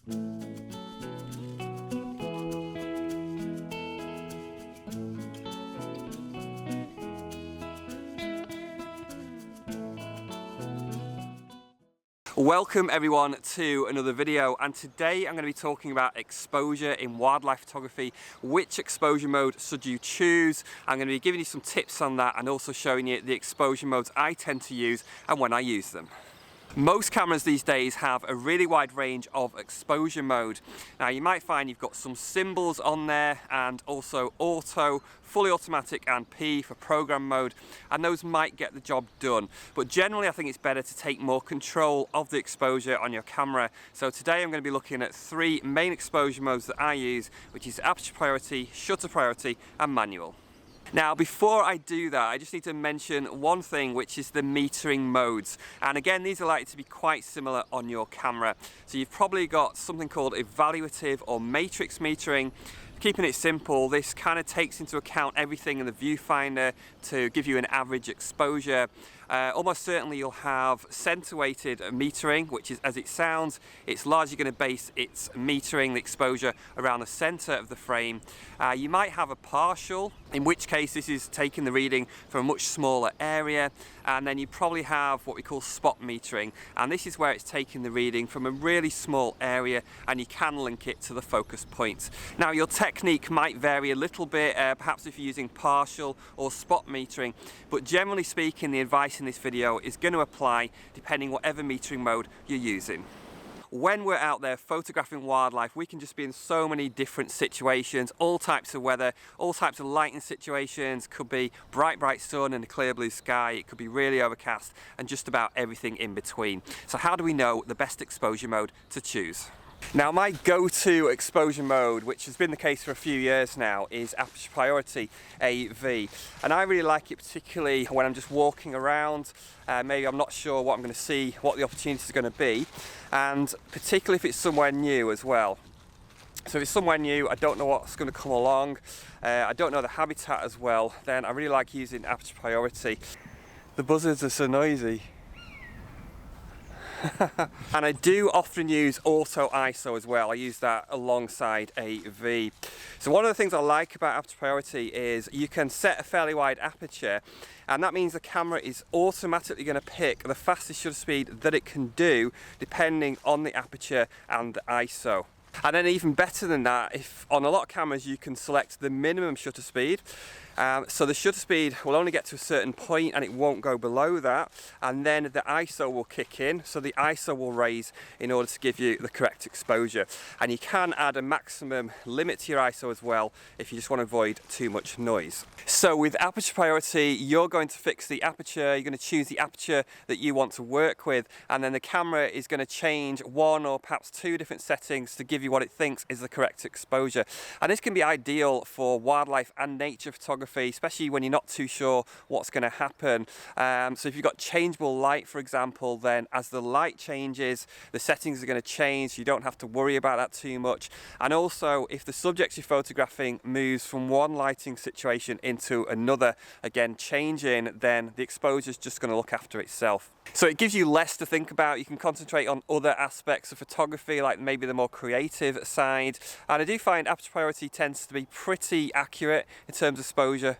Welcome everyone to another video, and today I'm going to be talking about exposure in wildlife photography. Which exposure mode should you choose? I'm going to be giving you some tips on that and also showing you the exposure modes I tend to use and when I use them. Most cameras these days have a really wide range of exposure mode. Now you might find you've got some symbols on there and also auto, fully automatic and P for program mode, and those might get the job done. But generally I think it's better to take more control of the exposure on your camera. So today I'm going to be looking at three main exposure modes that I use, which is Aperture Priority, Shutter Priority and Manual. Now before I do that, I just need to mention one thing, which is the metering modes. And again, these are likely to be quite similar on your camera. So you've probably got something called evaluative or matrix metering. Keeping it simple, this kind of takes into account everything in the viewfinder to give you an average exposure. Almost certainly you'll have center-weighted metering, which is, as it sounds, it's largely going to base its metering, the exposure, around the center of the frame. You might have a partial, in which case this is taking the reading from a much smaller area, and then you probably have what we call spot metering, and this is where it's taking the reading from a really small area and you can link it to the focus point. Now your technique might vary a little bit, perhaps if you're using partial or spot metering, but generally speaking the advice in this video is going to apply depending whatever metering mode you're using. When we're out there photographing wildlife, we can just be in so many different situations, all types of weather, all types of lighting situations. Could be bright sun and a clear blue sky, it could be really overcast, and just about everything in between. So how do we know the best exposure mode to choose? Now my go-to exposure mode, which has been the case for a few years now, is Aperture Priority AV, and I really like it particularly when I'm just walking around. Maybe I'm not sure what I'm going to see, what the opportunity is going to be, and particularly if it's somewhere new as well. So if it's somewhere new, I don't know what's going to come along, I don't know the habitat as well, then I really like using Aperture Priority. The buzzards are so noisy. And I do often use auto ISO as well. I use that alongside AV. So one of the things I like about Aperture Priority is you can set a fairly wide aperture, and that means the camera is automatically going to pick the fastest shutter speed that it can do depending on the aperture and the ISO. And then even better than that, if on a lot of cameras you can select the minimum shutter speed. So the shutter speed will only get to a certain point and it won't go below that, and then the ISO will kick in, so the ISO will raise in order to give you the correct exposure. And you can add a maximum limit to your ISO as well if you just want to avoid too much noise. So with Aperture Priority, you're going to fix the aperture, you're going to choose the aperture that you want to work with, and then the camera is going to change one or perhaps two different settings to give you what it thinks is the correct exposure. And this can be ideal for wildlife and nature photography, especially when you're not too sure what's going to happen. So if you've got changeable light, for example, then as the light changes, the settings are going to change, so you don't have to worry about that too much. And also, if the subject you're photographing moves from one lighting situation into another, again changing, then the exposure is just going to look after itself. So it gives you less to think about. You can concentrate on other aspects of photography, like maybe the more creative side. And I do find Aperture Priority tends to be pretty accurate in terms of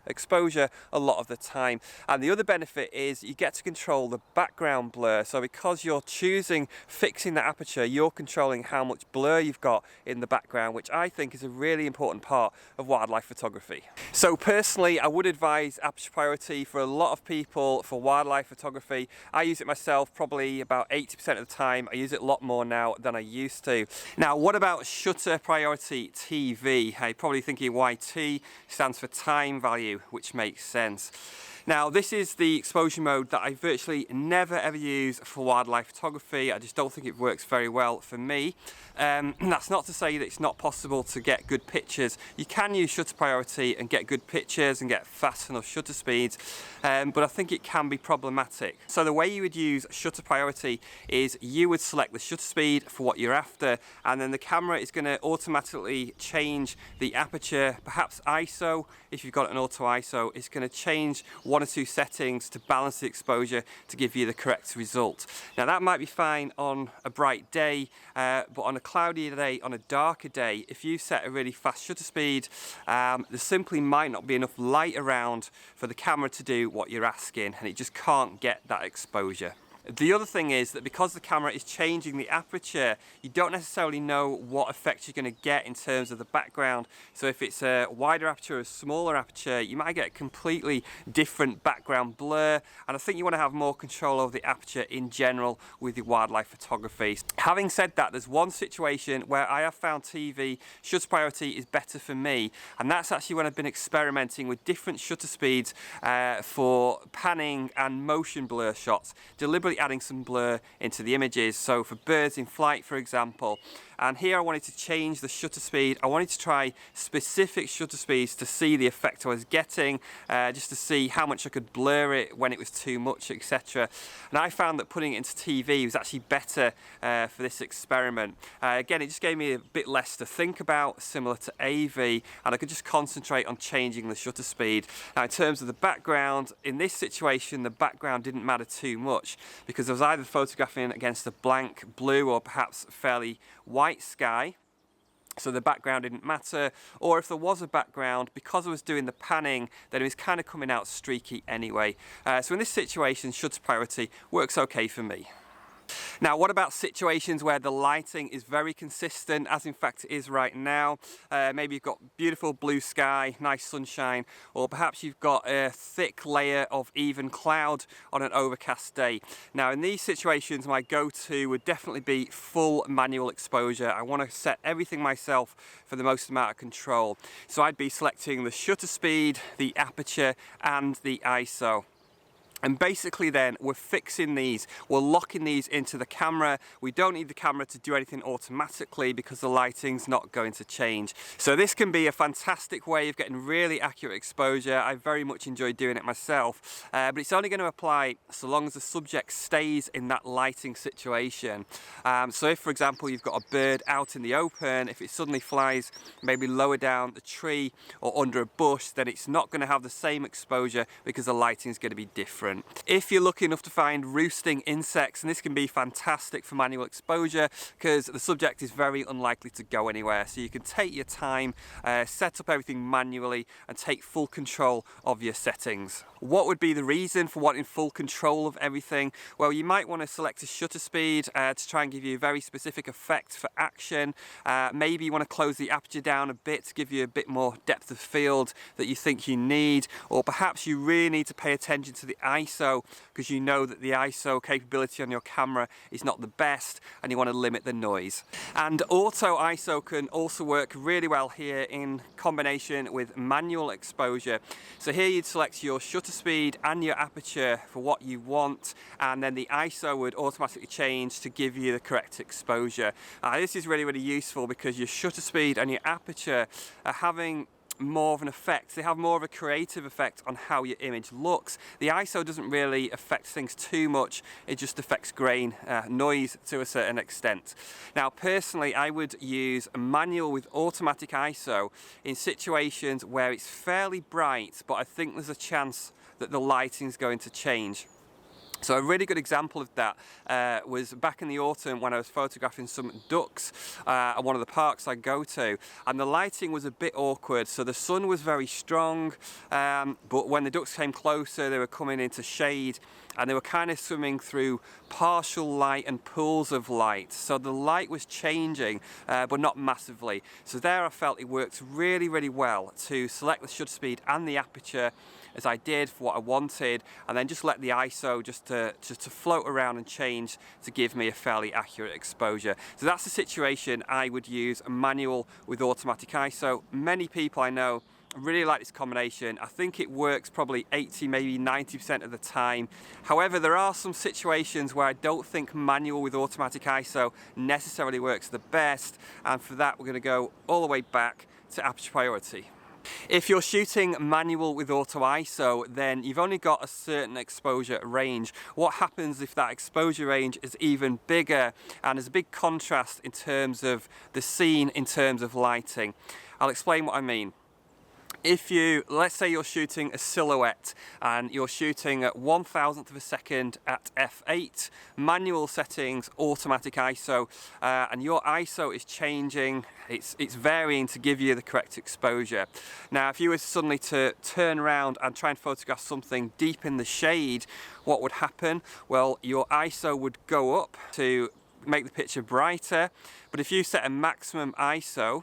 exposure a lot of the time. And the other benefit is you get to control the background blur. So because you're fixing the aperture, you're controlling how much blur you've got in the background, which I think is a really important part of wildlife photography. So personally, I would advise Aperture Priority for a lot of people for wildlife photography. I use it myself probably about 80% of the time. I use it a lot more now than I used to. Now, what about Shutter Priority TV? You're probably thinking why T stands for time value, which makes sense. Now, this is the exposure mode that I virtually never ever use for wildlife photography. I just don't think it works very well for me. That's not to say that it's not possible to get good pictures. You can use Shutter Priority and get good pictures and get fast enough shutter speeds, but I think it can be problematic. So the way you would use Shutter Priority is you would select the shutter speed for what you're after, and then the camera is going to automatically change the aperture, perhaps ISO. If you've got an auto ISO, it's going to change what one or two settings to balance the exposure to give you the correct result. Now that might be fine on a bright day, but on a cloudy day, on a darker day, if you set a really fast shutter speed, there simply might not be enough light around for the camera to do what you're asking, and it just can't get that exposure. The other thing is that because the camera is changing the aperture, you don't necessarily know what effect you're going to get in terms of the background. So if it's a wider aperture or a smaller aperture, you might get a completely different background blur, and I think you want to have more control over the aperture in general with your wildlife photography. Having said that, there's one situation where I have found TV shutter priority is better for me, and that's actually when I've been experimenting with different shutter speeds for panning and motion blur shots, deliberately adding some blur into the images. So for birds in flight, for example, and here I wanted to change the shutter speed. I wanted to try specific shutter speeds to see the effect I was getting, just to see how much I could blur it when it was too much, etc. And I found that putting it into TV was actually better for this experiment. Again, it just gave me a bit less to think about, similar to AV, and I could just concentrate on changing the shutter speed. Now in terms of the background, in this situation the background didn't matter too much, because I was either photographing against a blank blue or perhaps fairly white sky, so the background didn't matter, or if there was a background, because I was doing the panning, then it was kind of coming out streaky anyway. So in this situation, shutter priority works okay for me. Now, what about situations where the lighting is very consistent, as in fact it is right now? Maybe you've got beautiful blue sky, nice sunshine, or perhaps you've got a thick layer of even cloud on an overcast day. Now, in these situations, my go-to would definitely be full manual exposure. I want to set everything myself for the most amount of control. So I'd be selecting the shutter speed, the aperture, and the ISO. And basically then we're fixing these, we're locking these into the camera. We don't need the camera to do anything automatically because the lighting's not going to change. So this can be a fantastic way of getting really accurate exposure. I very much enjoy doing it myself, but it's only going to apply so long as the subject stays in that lighting situation. So if, for example, you've got a bird out in the open, if it suddenly flies maybe lower down the tree or under a bush, then it's not going to have the same exposure because the lighting is going to be different. If you're lucky enough to find roosting insects, and this can be fantastic for manual exposure because the subject is very unlikely to go anywhere, so you can take your time, set up everything manually and take full control of your settings. What would be the reason for wanting full control of everything? Well, you might want to select a shutter speed to try and give you a very specific effect for action. Maybe you want to close the aperture down a bit to give you a bit more depth of field that you think you need, or perhaps you really need to pay attention to the ISO because you know that the ISO capability on your camera is not the best and you want to limit the noise. And auto ISO can also work really well here in combination with manual exposure. So here you'd select your shutter speed and your aperture for what you want, and then the ISO would automatically change to give you the correct exposure. This is really useful because your shutter speed and your aperture are having more of an effect. They have more of a creative effect on how your image looks. The ISO doesn't really affect things too much, it just affects grain, noise to a certain extent. Now personally, I would use a manual with automatic ISO in situations where it's fairly bright, but I think there's a chance that the lighting is going to change. So a really good example of that was back in the autumn when I was photographing some ducks at one of the parks I go to, and the lighting was a bit awkward. So the sun was very strong, but when the ducks came closer they were coming into shade and they were kind of swimming through partial light and pools of light. So the light was changing, but not massively. So there I felt it worked really well to select the shutter speed and the aperture as I did for what I wanted, and then just let the ISO just to float around and change to give me a fairly accurate exposure. So that's the situation I would use a manual with automatic ISO. Many people I know really like this combination. I think it works probably 80, maybe 90% of the time. However, there are some situations where I don't think manual with automatic ISO necessarily works the best, and for that we're going to go all the way back to Aperture Priority. If you're shooting manual with auto ISO, then you've only got a certain exposure range. What happens if that exposure range is even bigger and there's a big contrast in terms of the scene, in terms of lighting? I'll explain what I mean. Let's say you're shooting a silhouette and you're shooting at 1,000th of a second at f8, manual settings, automatic ISO, and your ISO is changing, it's varying to give you the correct exposure. Now, if you were suddenly to turn around and try and photograph something deep in the shade, what would happen? Well, your ISO would go up to make the picture brighter, but if you set a maximum ISO,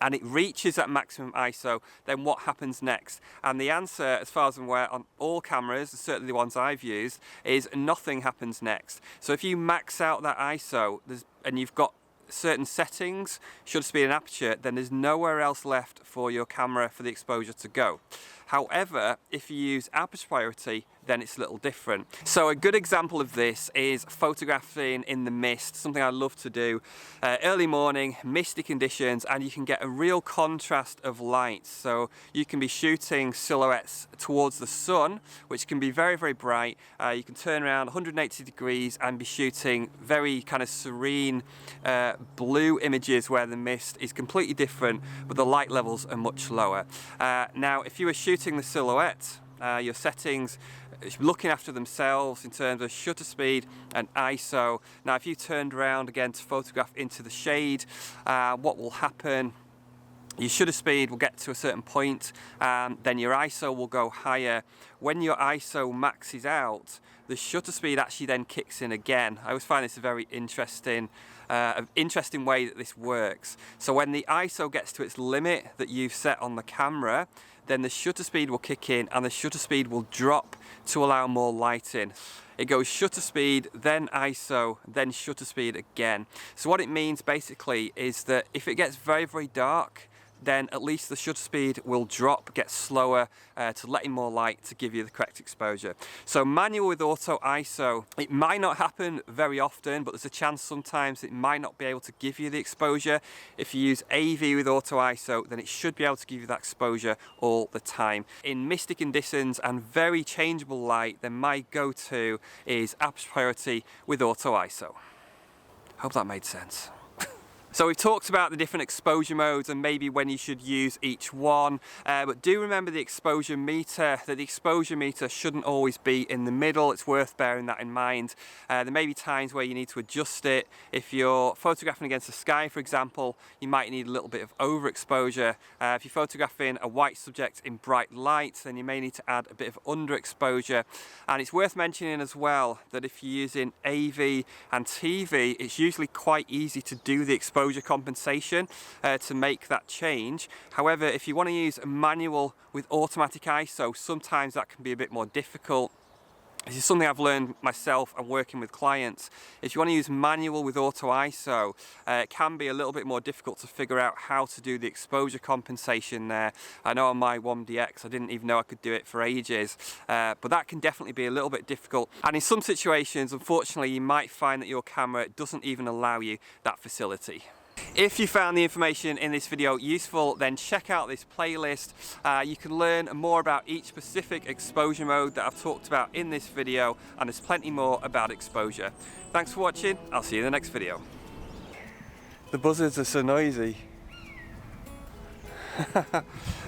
and it reaches that maximum ISO, then what happens next? And the answer, as far as I'm aware, on all cameras, certainly the ones I've used, is nothing happens next. So if you max out that ISO and you've got certain settings, shutter speed and aperture, then there's nowhere else left for your camera for the exposure to go. However, if you use Aperture Priority, then it's a little different. So a good example of this is photographing in the mist, something I love to do. Early morning, misty conditions, and you can get a real contrast of light. So you can be shooting silhouettes towards the sun, which can be very, very bright. You can turn around 180 degrees and be shooting very kind of serene blue images where the mist is completely different, but the light levels are much lower. Now, if you were shooting the silhouette, your settings looking after themselves in terms of shutter speed and ISO. Now, if you turned around again to photograph into the shade, what will happen? Your shutter speed will get to a certain point, then your ISO will go higher. When your ISO maxes out, the shutter speed actually then kicks in again. I always find this a very interesting way that this works. So when the ISO gets to its limit that you've set on the camera, then the shutter speed will kick in and the shutter speed will drop to allow more light in. It goes shutter speed, then ISO, then shutter speed again. So what it means basically is that if it gets very, very dark, then at least the shutter speed will drop, get slower to let in more light to give you the correct exposure. So manual with auto ISO, it might not happen very often, but there's a chance sometimes it might not be able to give you the exposure. If you use AV with auto ISO, then it should be able to give you that exposure all the time. In misty conditions and very changeable light, then my go-to is Aperture Priority with auto ISO. Hope that made sense. So we've talked about the different exposure modes and maybe when you should use each one, but do remember the exposure meter, that the exposure meter shouldn't always be in the middle. It's worth bearing that in mind. There may be times where you need to adjust it. If you're photographing against the sky, for example, you might need a little bit of overexposure. If you're photographing a white subject in bright light, then you may need to add a bit of underexposure. And it's worth mentioning as well that if you're using AV and TV, it's usually quite easy to do the exposure compensation to make that change. However, if you want to use a manual with automatic ISO, sometimes that can be a bit more difficult. This is something I've learned myself and working with clients. If you want to use manual with auto ISO, it can be a little bit more difficult to figure out how to do the exposure compensation there. I know on my 1DX I didn't even know I could do it for ages, but that can definitely be a little bit difficult. And in some situations, unfortunately, you might find that your camera doesn't even allow you that facility. If you found the information in this video useful, then check out this playlist. You can learn more about each specific exposure mode that I've talked about in this video, and there's plenty more about exposure. Thanks for watching. I'll see you in the next video. The buzzards are so noisy.